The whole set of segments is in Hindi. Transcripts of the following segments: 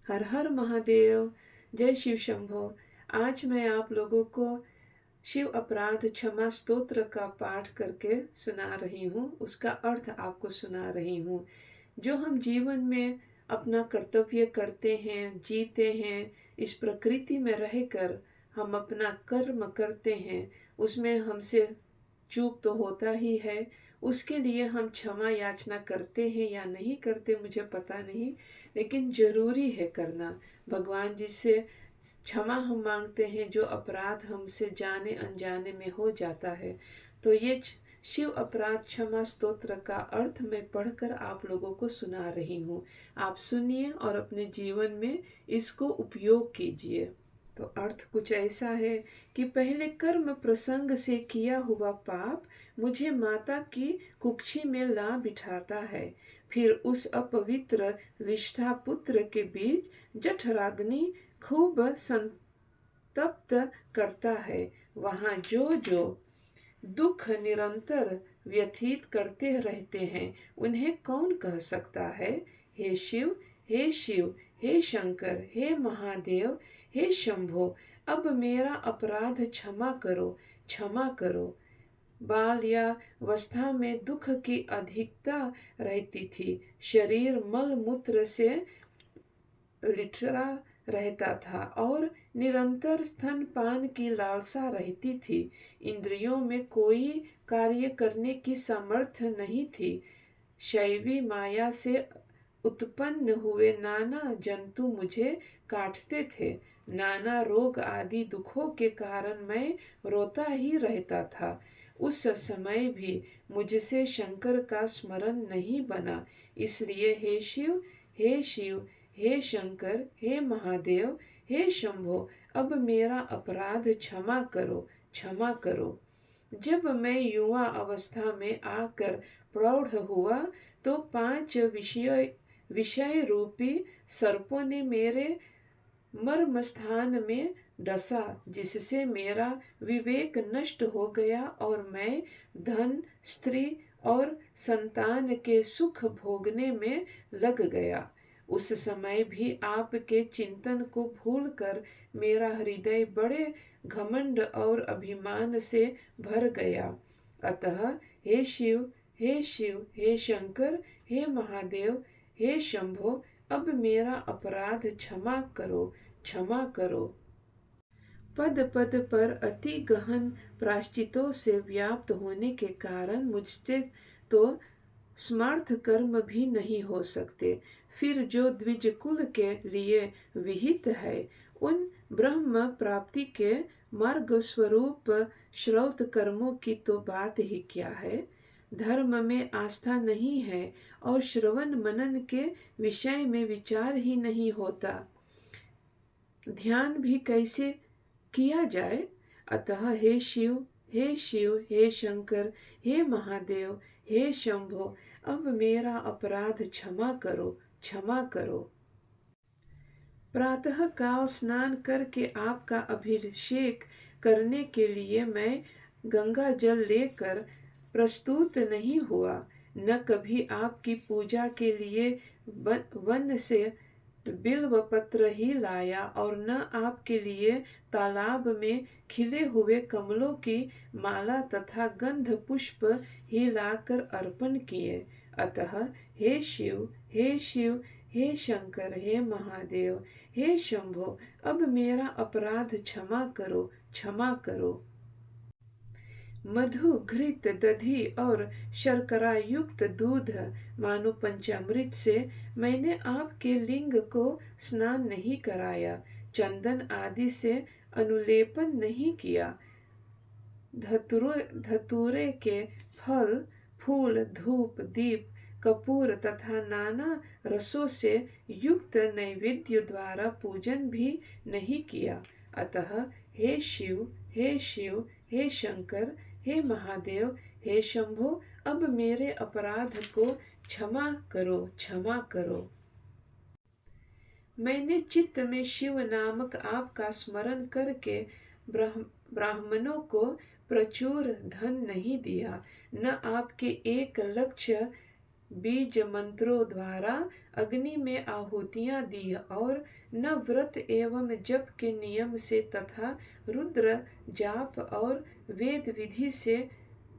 हर हर महादेव। जय शिव शंभो। आज मैं आप लोगों को शिव अपराध क्षमा स्तोत्र का पाठ करके सुना रही हूँ, उसका अर्थ आपको सुना रही हूँ। जो हम जीवन में अपना कर्तव्य करते हैं, जीते हैं, इस प्रकृति में रहकर हम अपना कर्म करते हैं, उसमें हमसे चूक तो होता ही है। उसके लिए हम क्षमा याचना करते हैं या नहीं करते मुझे पता नहीं, लेकिन जरूरी है करना। भगवान जी से क्षमा हम मांगते हैं जो अपराध हमसे जाने अनजाने में हो जाता है। तो ये शिव अपराध क्षमा स्तोत्र का अर्थ मैं पढ़कर आप लोगों को सुना रही हूँ। आप सुनिए और अपने जीवन में इसको उपयोग कीजिए। तो अर्थ कुछ ऐसा है कि पहले कर्म प्रसंग से किया हुआ पाप मुझे माता की कुक्षी में ला बिठाता है। फिर उस अपवित्र विष्ठा पुत्र के बीच जठराग्नि खूब संतप्त करता है। वहाँ जो जो दुख निरंतर व्यथित करते रहते हैं, उन्हें कौन कह सकता है। हे शिव, हे शिव, हे शंकर, हे महादेव, हे शंभो, अब मेरा अपराध क्षमा करो, क्षमा करो। बाल या अवस्था में दुख की अधिकता रहती थी। शरीर मल मूत्र से लिटरा रहता था और निरंतर स्तनपान की लालसा रहती थी। इंद्रियों में कोई कार्य करने की सामर्थ्य नहीं थी। शैवी माया से उत्पन्न हुए नाना जंतु मुझे काटते थे। नाना रोग आदि दुखों के कारण मैं रोता ही रहता था। उस समय भी मुझसे शंकर का स्मरण नहीं बना। इसलिए हे शिव, हे शिव, हे शंकर, हे महादेव, हे शंभो, अब मेरा अपराध क्षमा करो, क्षमा करो। जब मैं युवा अवस्था में आकर प्रौढ़ हुआ तो 5 विषय रूपी सर्पों ने मेरे मर्म स्थान में डसा, जिससे मेरा विवेक नष्ट हो गया और मैं धन, स्त्री और संतान के सुख भोगने में लग गया। उस समय भी आपके चिंतन को भूलकर मेरा हृदय बड़े घमंड और अभिमान से भर गया। अतः हे शिव, हे शिव, हे शंकर, हे महादेव, हे शंभो, अब मेरा अपराध क्षमा करो, क्षमा करो। पद पद पर अति गहन प्रायश्चितों से व्याप्त होने के कारण मुझसे तो स्मार्थ कर्म भी नहीं हो सकते। फिर जो द्विज कुल के लिए विहित है, उन ब्रह्म प्राप्ति के मार्ग स्वरूप श्रौत कर्मों की तो बात ही क्या है। धर्म में आस्था नहीं है और श्रवण मनन के विषय में विचार ही नहीं होता, ध्यान भी कैसे किया जाए। अतः हे शिव, हे शिव, हे शंकर, हे महादेव, हे शंभो, अब मेरा अपराध क्षमा करो, क्षमा करो। प्रातः काल स्नान करके आपका अभिषेक करने के लिए मैं गंगा जल लेकर प्रस्तुत नहीं हुआ, न कभी आपकी पूजा के लिए वन से बिल्व पत्र ही लाया और न आपके लिए तालाब में खिले हुए कमलों की माला तथा गंध पुष्प ही लाकर अर्पण किए। अतः हे शिव, हे शिव, हे शंकर, हे महादेव, हे शंभो, अब मेरा अपराध क्षमा करो, क्षमा करो। मधु, घृत, दधी और शर्करा युक्त दूध मानो पंचामृत से मैंने आपके लिंग को स्नान नहीं कराया, चंदन आदि से अनुलेपन नहीं किया। धतूरे के फल, फूल, धूप, दीप, कपूर तथा नाना रसों से युक्त नैवेद्य द्वारा पूजन भी नहीं किया। अतः हे शिव, हे शिव, हे शंकर, हे महादेव, हे शंभो, अब मेरे अपराध को क्षमा करो, क्षमा करो। मैंने चित्त में शिव नामक आपका स्मरण करके ब्राह्मणों को प्रचुर धन नहीं दिया, न आपके एक लक्ष्य बीज मंत्रों द्वारा अग्नि में आहुतियां दी और न व्रत एवं जप के नियम से तथा रुद्र जाप और वेद विधि से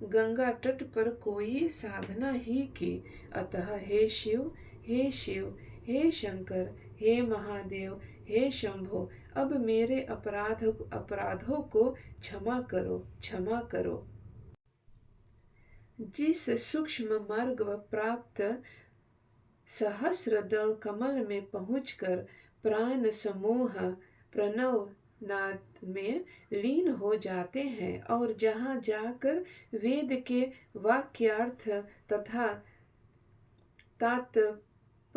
गंगा तट पर कोई साधना ही की। अतः हे शिव, हे शिव, हे शंकर, हे महादेव, हे शंभो, अब मेरे अपराधों को क्षमा करो, क्षमा करो। जिस सूक्ष्म मार्ग प्राप्त सहस्र दल कमल में पहुंचकर प्राण समूह प्रणव नाद में लीन हो जाते हैं और जहाँ जाकर वेद के वाक्यार्थ तथा तात्पर्यभूत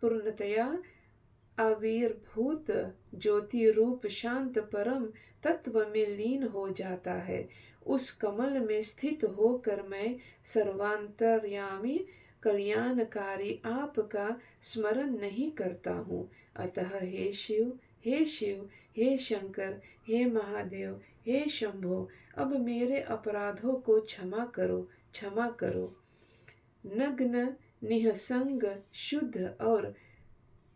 पूर्णतया आविर्भूत ज्योति रूप शांत परम तत्व में लीन हो जाता है, उस कमल में स्थित होकर मैं सर्वांतर्यामी कल्याणकारी आपका स्मरण नहीं करता हूँ। अतः हे शिव, हे शिव, हे शंकर, हे महादेव, हे शंभो, अब मेरे अपराधों को क्षमा करो, क्षमा करो। नग्न निःसंग शुद्ध और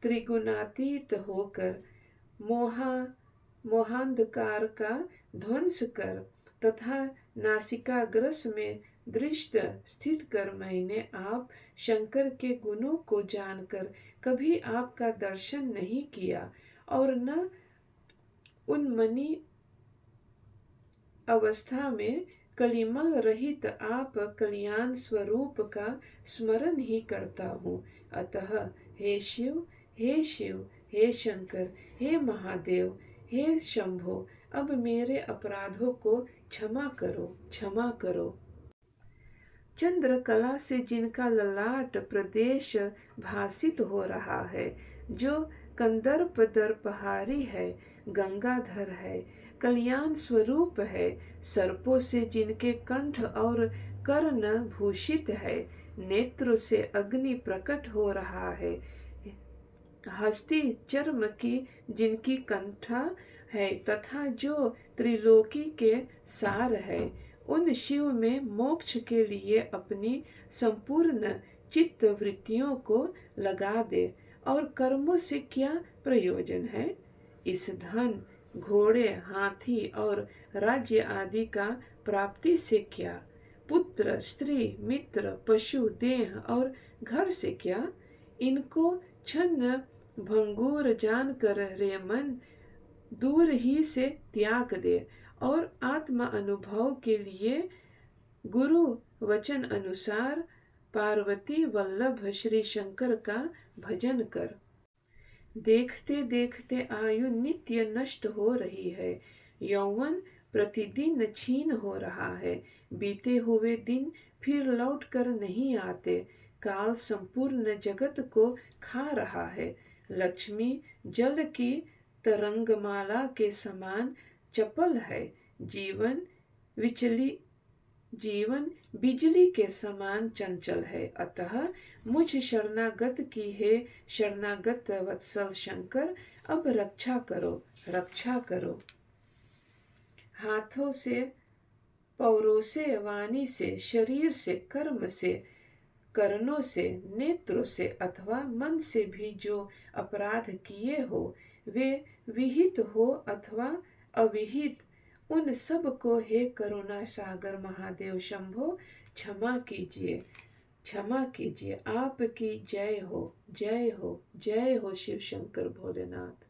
त्रिगुणातीत होकर मोहांधकार का ध्वंस कर तथा नासिकाग्रस में दृष्ट स्थित कर मैंने आप शंकर के गुणों को जानकर कभी आपका दर्शन नहीं किया और न उन्मनी अवस्था में कलिमल रहित आप कल्याण स्वरूप का स्मरण ही करता हूँ। अतः हे शिव, हे शिव, हे शंकर, हे महादेव, हे शंभो, अब मेरे अपराधों को क्षमा करो, क्षमा करो। चंद्रकला से जिनका ललाट प्रदेश भासित हो रहा है, जो कंदर्प दर्पहारी है, गंगाधर है, कल्याण स्वरूप है, सर्पों से जिनके कंठ और कर्ण भूषित है, नेत्रों से अग्नि प्रकट हो रहा है, हस्ती चर्म की जिनकी कंठा है तथा जो त्रिलोकी के सार है, उन शिव में मोक्ष के लिए अपनी संपूर्ण चित्त वृत्तियों को लगा दे। और कर्मों से क्या प्रयोजन है? इस धन, घोड़े, हाथी और राज्य आदि का प्राप्ति से क्या? पुत्र, स्त्री, मित्र, पशु, देह और घर से क्या? इनको क्षण भंगुर जानकर रे मन दूर ही से त्याग दे और आत्मा अनुभव के लिए गुरु वचन अनुसार पार्वती वल्लभ श्री शंकर का भजन कर। देखते देखते आयु नित्य नष्ट हो रही है, यौवन प्रतिदिन छीन हो रहा है, बीते हुए दिन फिर लौट कर नहीं आते, काल संपूर्ण जगत को खा रहा है, लक्ष्मी जल की तरंगमाला के समान चपल है, जीवन बिजली के समान चंचल है। अतः मुझ शरणागत की हे शरणागत वत्सल शंकर, अब रक्षा करो, रक्षा करो। हाथों से, पौरों से, वाणी से, शरीर से, कर्म से, कर्णों से, नेत्रों से अथवा मन से भी जो अपराध किए हो, वे विहित हो अथवा अविहित, उन सब को हे करुणा सागर महादेव शंभो क्षमा कीजिए, क्षमा कीजिए। आपकी जय हो, जय हो, जय हो शिव शंकर भोलेनाथ।